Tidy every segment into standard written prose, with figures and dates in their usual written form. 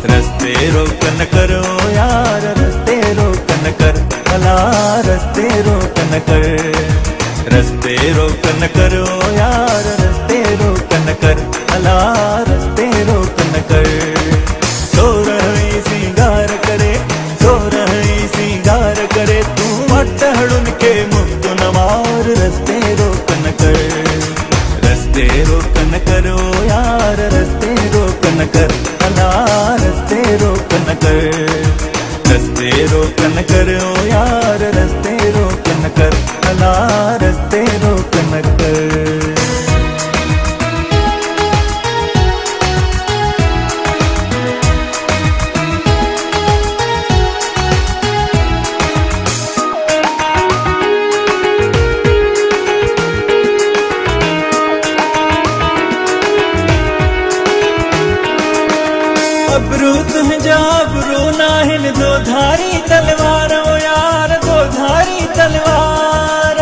रस्ते रोकन करो यार, रस्ते रोकन कर अला, रस्ते रोकन कर, रस्ते रोकन करो यार, रस्ते रोकन कर अला, रस्ते रोकन कर। सो रही सिंगार करे, सो रही सिंगार करे, तू मटहड़ुन के मुफ्त नवार, रस्ते रोकन कर, रस्ते रोकन करो यार, रस्ते रोकन कर अला, रस्ते रोकन कर, रस्ते रोकन करो यार, रस्ते रोकन कर अला, रस्ते रोकन कर। अबरू तुम जाबरू नाहिन दो धारी तलवार, ओ यार दो धारी तलवार।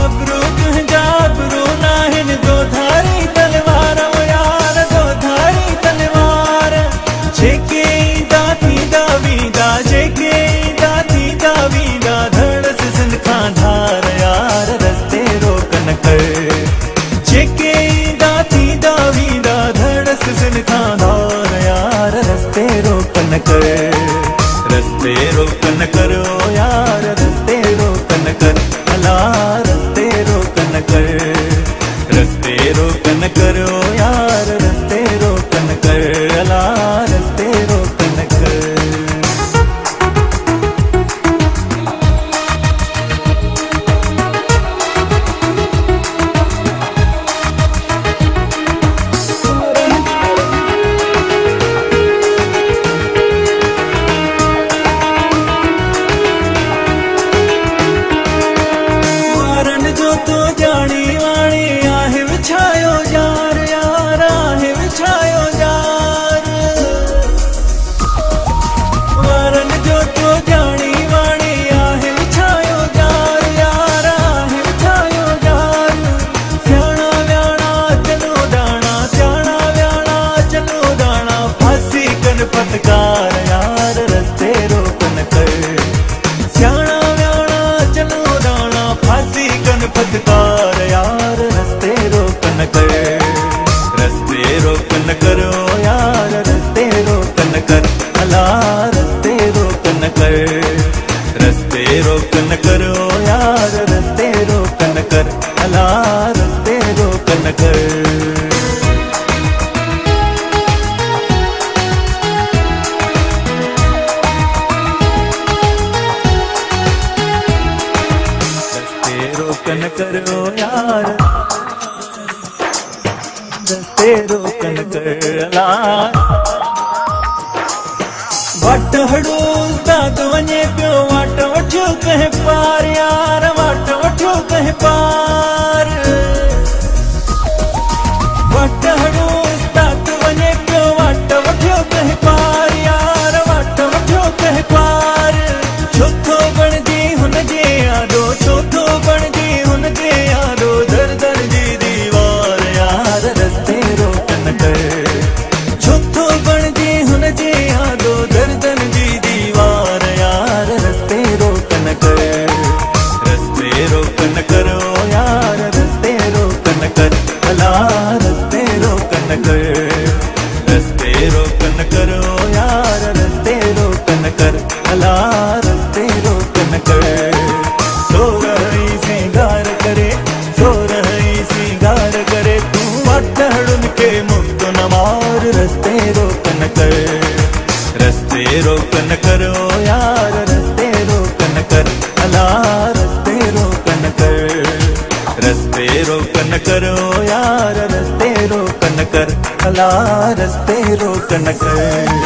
अबरू तुम जाबरू नाहिन दो धारी तलवार, ओ यार दो धारी तलवार। जेके दाती दावीदा, जेके दाती दावीदा, धड़स सिंध खां धार यार, रस्ते रोकन कर। जेके दाती दावीदा, धड़स सिंध खां धार यार, रस्ते रोकन कर, रस्ते रोकन करो यार, रस्ते रोकन कर अला, रस्ते रोकन कर, रस्ते रोकन करो यार, रस्ते रोकन कर अला, रस्ते रोकन कर। तो जानी वाणी आहे विछायो जार यार, आहे विछायो जार। वारन जो तो जानी वाणी आहे विछायो जार यार, आहे विछायो जार। स्याणा व्याणा चलो दाणा, स्याणा व्याणा चलो दाणा, फांसी कन फटकार यार, रस्ते रोकन कर। स्याणा व्याणा चलो दाणा, फांसी कन फटकार यार, रस्ते रोकन कर, रस्ते रोकन करो यार, रस्ते रोकन कर अला, रस्ते रोकन कर, रस्ते रोकन करो यार, रस्ते रोकन कर अला, रस्ते रोकन कर। रोकन करो यार, रस्ते रोकन कर अला। वाट हड़ूस दाद वञे पियो, वाट वठियो कंहिं पार यार, वाट वठियो कंहिं पार। वाट हड़ूस दाद वञे पियो, वाट वठियो कंहिं पार यार, वाट वठियो कंहिं पार। चोथो बणजी हुनजे यादो, चोथो बणजी हुनजे यादो, दर दर जी दीवार यार, रस्ते रोकन कर। चोथो बणजी हुनजे यादो, दर दर जी दीवार यार, रस्ते रोकन कर, रस्ते रोकन करो यार, रस्ते रोकन कर अला, रस्ते रोकन कर, रस्ते रोकन करो यार, रस्ते रोकन कर अला, रस्ते रोकन कर। सो रही सिंगार करे, सो रही सिंगार करे, तू मटहड़ुन के मुफ्त नवार, रस्ते रोकन कर, रस्ते रोकन करो यार, रस्ते रोकन कर अला, रस्ते रोकन कर, रस्ते रोकन करो यार, रस्ते रोकन कर अला, रस्ते रोकन कर।